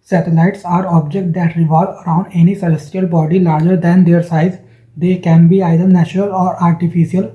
Satellites are objects that revolve around any celestial body larger than their size. They can be either natural or artificial.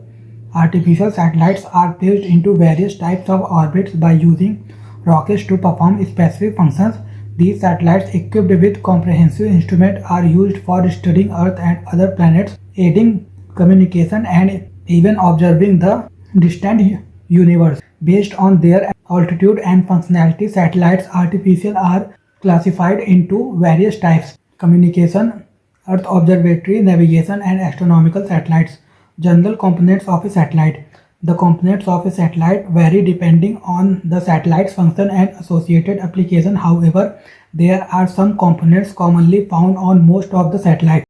Artificial satellites are placed into various types of orbits by using rockets to perform specific functions. These satellites, equipped with comprehensive instruments, are used for studying Earth and other planets, aiding communication and even observing the distant universe. Based on their altitude and functionality, satellites artificial are classified into various types: communication, Earth observatory, navigation, and astronomical satellites. General components of a satellite. The components of a satellite vary depending on the satellite's function and associated application. However, there are some components commonly found on most of the satellites.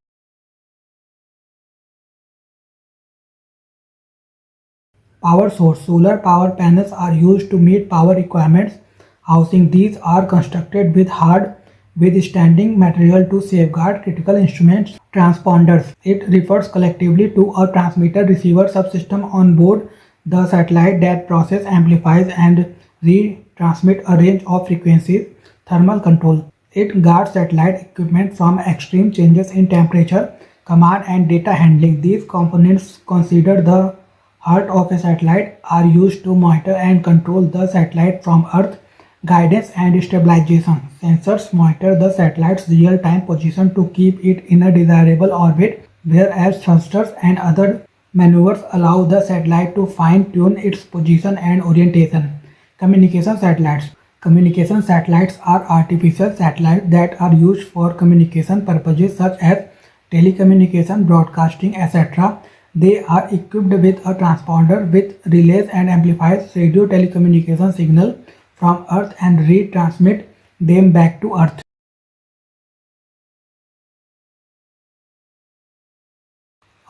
Power source. Solar power panels are used to meet power requirements. Housing these are constructed with hard withstanding material to safeguard critical instruments. Transponders. It refers collectively to a transmitter receiver subsystem on board the satellite that process, amplifies, and retransmit a range of frequencies. Thermal control. It guards satellite equipment from extreme changes in temperature, command, and data handling. These components, considered the heart of a satellite, are used to monitor and control the satellite from Earth. Guidance and stabilization. Sensors monitor the satellite's real-time position to keep it in a desirable orbit, whereas thrusters and other maneuvers allow the satellite to fine-tune its position and orientation. Communication satellites. Communication satellites are artificial satellites that are used for communication purposes such as telecommunication, broadcasting, etc. They are equipped with a transponder which relays and amplifies radio telecommunication signal from Earth and retransmit them back to Earth.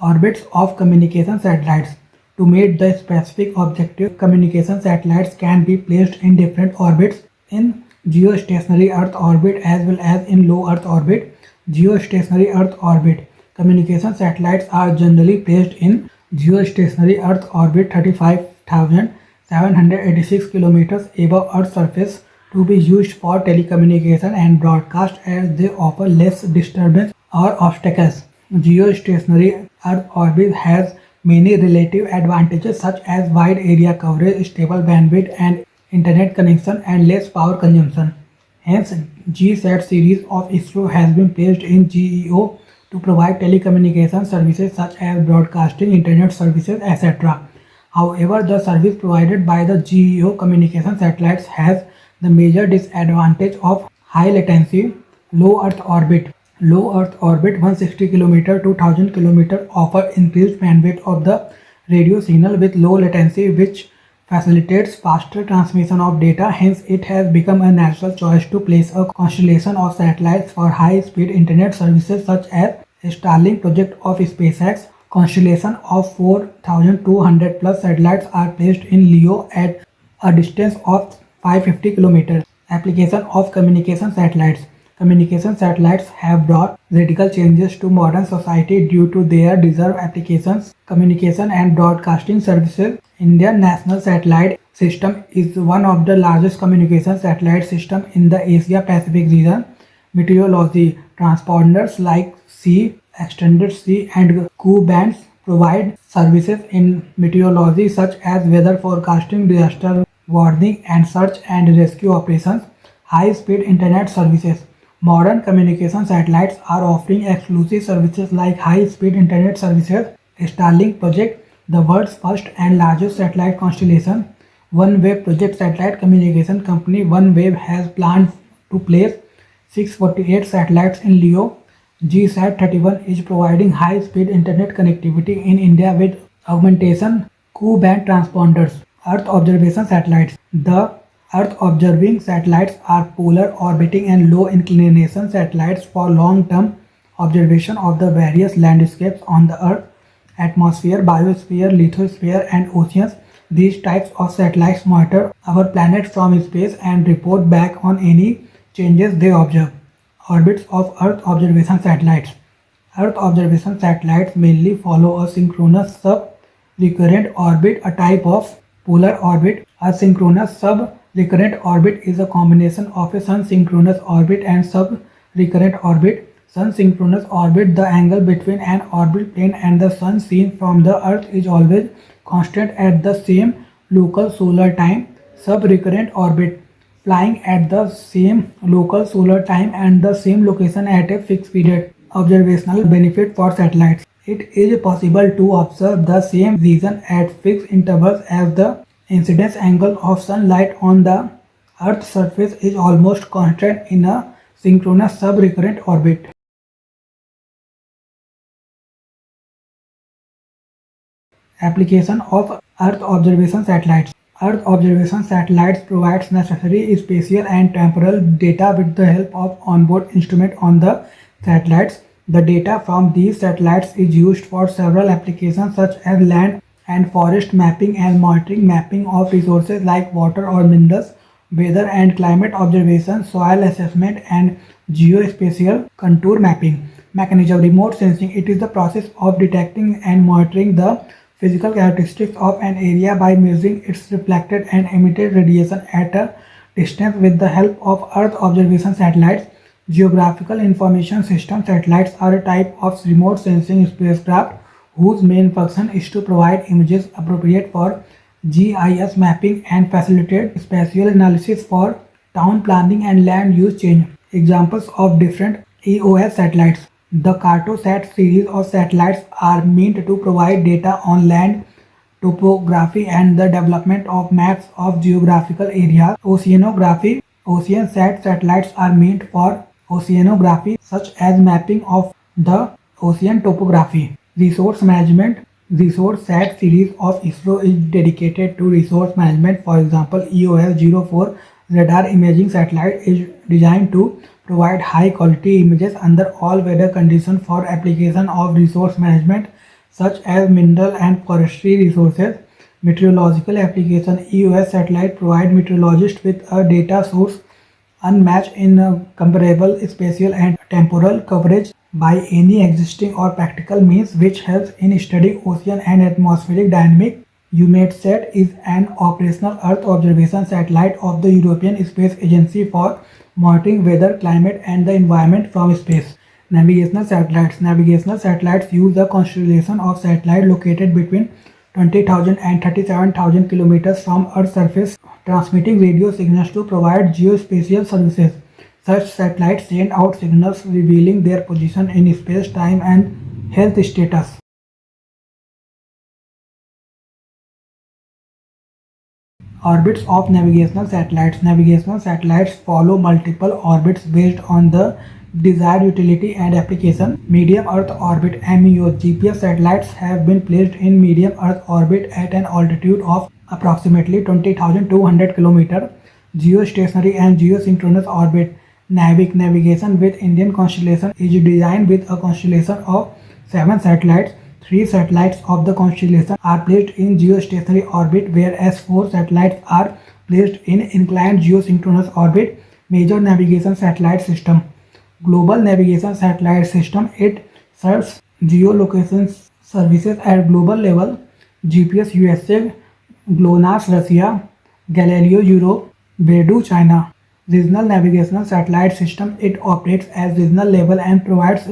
Orbits of communication satellites. To meet the specific objective, communication satellites can be placed in different orbits: in geostationary Earth orbit as well as in low Earth orbit. Geostationary Earth orbit. Communication satellites are generally placed in geostationary Earth orbit 35,786 kilometers above Earth's surface to be used for telecommunication and broadcast, as they offer less disturbance or obstacles. Geostationary Earth orbit has many relative advantages such as wide area coverage, stable bandwidth and internet connection, and less power consumption. Hence, GSAT series of ISRO has been placed in GEO to provide telecommunication services such as broadcasting, internet services, etc. However, the service provided by the GEO communication satellites has the major disadvantage of high latency. Low Earth orbit. Low Earth orbit 160 km to 1000 km offer increased bandwidth of the radio signal with low latency, which facilitates faster transmission of data. Hence, it has become a natural choice to place a constellation of satellites for high-speed internet services such as Starlink project of SpaceX. Constellation of 4,200 plus satellites are placed in LEO at a distance of 550 km. Application of communication satellites. Communication satellites have brought radical changes to modern society due to their deserved applications. Communication and broadcasting services. Indian National Satellite System is one of the largest communication satellite systems in the Asia Pacific region. Meteorology. Transponders like C, extended C, and Q bands provide services in meteorology such as weather forecasting, disaster warning, and search and rescue operations. High-speed internet services. Modern communication satellites are offering exclusive services like high-speed internet services. Starlink project, the world's first and largest satellite constellation. OneWeb project satellite communication company OneWeb has planned to place 648 satellites in LEO. GSAT-31 is providing high-speed internet connectivity in India with augmentation Q-band transponders. Earth observation satellites. The Earth-observing satellites are polar orbiting and low-inclination satellites for long-term observation of the various landscapes on the Earth, atmosphere, biosphere, lithosphere, and oceans. These types of satellites monitor our planet from space and report back on any changes they observe. Orbits of Earth observation satellites. Earth observation satellites mainly follow a synchronous sub-recurrent orbit, a type of polar orbit. A synchronous sub Recurrent orbit is a combination of a sun-synchronous orbit and sub-recurrent orbit. Sun-synchronous orbit, the angle between an orbital plane and the sun seen from the Earth is always constant at the same local solar time. Sub-recurrent orbit, flying at the same local solar time and the same location at a fixed period. Observational benefit for satellites. It is possible to observe the same region at fixed intervals as the incidence angle of sunlight on the Earth's surface is almost constant in a synchronous sub-recurrent orbit. Application of Earth observation satellites. Earth observation satellites provides necessary spatial and temporal data with the help of onboard instrument on the satellites. The data from these satellites is used for several applications such as land and forest mapping and monitoring, mapping of resources like water or minerals, weather and climate observation, soil assessment, and geospatial contour mapping. Mechanism. Remote sensing. It is the process of detecting and monitoring the physical characteristics of an area by measuring its reflected and emitted radiation at a distance with the help of Earth observation satellites. Geographical Information System satellites are a type of remote sensing spacecraft whose main function is to provide images appropriate for GIS mapping and facilitate spatial analysis for town planning and land use change. Examples of different EOS satellites. The Cartosat series of satellites are meant to provide data on land topography and the development of maps of geographical areas. Oceanography. OceanSat satellites are meant for oceanography such as mapping of the ocean topography. Resource management. ResourceSat series of ISRO is dedicated to resource management. For example, EOS-04 radar imaging satellite is designed to provide high quality images under all weather conditions for application of resource management such as mineral and forestry resources. Meteorological application. EOS satellite provide meteorologists with a data source unmatched in comparable spatial and temporal coverage by any existing or practical means, which helps in studying ocean and atmospheric dynamics. EUMETSAT is an operational Earth observation satellite of the European Space Agency for monitoring weather, climate, and the environment from space. Navigational satellites. Navigational satellites use a constellation of satellites located between 20,000 and 37,000 kilometers from Earth's surface, transmitting radio signals to provide geospatial services. Such satellites send out signals revealing their position in space, time, and health status. Orbits of navigational satellites. Navigational satellites follow multiple orbits based on the desired utility and application. Medium Earth Orbit (MEO). GPS satellites have been placed in medium Earth orbit at an altitude of approximately 20,200 km. Geostationary and geosynchronous orbit. NAVIC navigation with Indian constellation is designed with a constellation of 7 satellites. 3 satellites of the constellation are placed in geostationary orbit, whereas 4 satellites are placed in inclined geosynchronous orbit. Major navigation satellite system. Global Navigation Satellite System. It serves geolocation services at global level. GPS USA, GLONASS Russia, Galileo Europe, Beidou China. Regional Navigational Satellite System. It operates at regional level and provides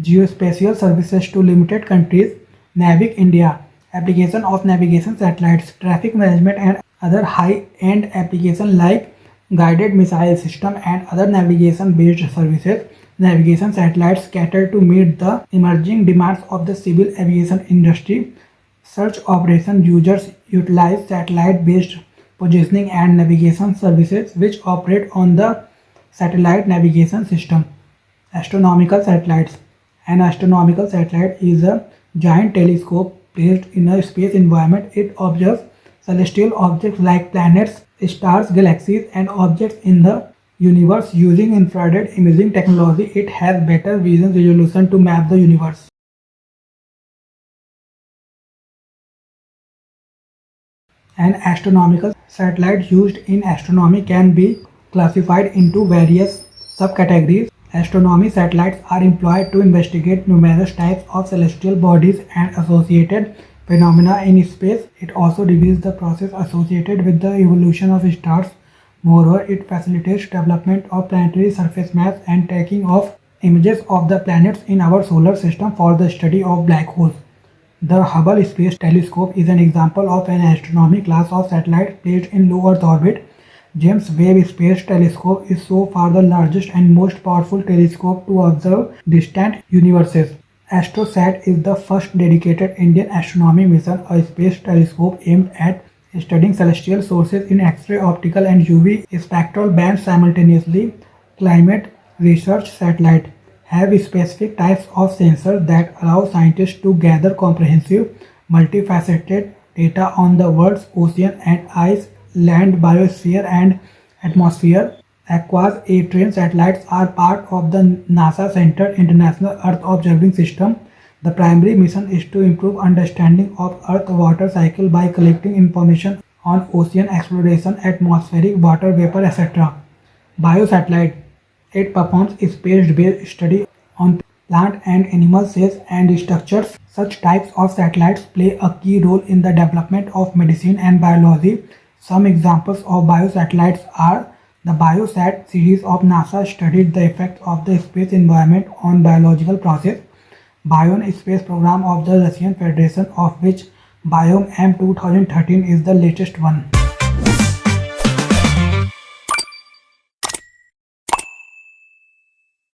geospatial services to limited countries. NAVIC India. Application of navigation satellites. Traffic management and other high-end applications like guided missile system and other navigation-based services. Navigation satellites cater to meet the emerging demands of the civil aviation industry. Search operation. Users utilize satellite-based positioning and navigation services which operate on the satellite navigation system. Astronomical satellites. An astronomical satellite is a giant telescope placed in a space environment. It observes celestial objects like planets, stars, galaxies, and objects in the universe using infrared imaging technology. It has better vision resolution to map the universe. An astronomical satellite used in astronomy can be classified into various subcategories. Astronomy satellites are employed to investigate numerous types of celestial bodies and associated phenomena in space. It also reveals the process associated with the evolution of stars, Moreover, it facilitates development of planetary surface maps and tracking of images of the planets in our solar system for the study of black holes. The Hubble Space Telescope is an example of an astronomy class of satellites placed in low Earth orbit. James Webb Space Telescope is so far the largest and most powerful telescope to observe distant universes. AstroSat is the first dedicated Indian astronomy mission, a space telescope aimed at studying celestial sources in X-ray, optical, and UV spectral bands simultaneously. Climate research satellites have specific types of sensors that allow scientists to gather comprehensive, multifaceted data on the world's ocean and ice, land, biosphere, and atmosphere. Aqua's A-Train satellites are part of the NASA-centered International Earth Observing System. The primary mission is to improve understanding of Earth water cycle by collecting information on ocean exploration, atmospheric water vapor, etc. Biosatellite. It performs space-based study on plant and animal cells and structures. Such types of satellites play a key role in the development of medicine and biology. Some examples of biosatellites are the BioSat series of NASA studied the effects of the space environment on biological process. Bion space program of the Russian Federation, of which Biom M 2013 is the latest one.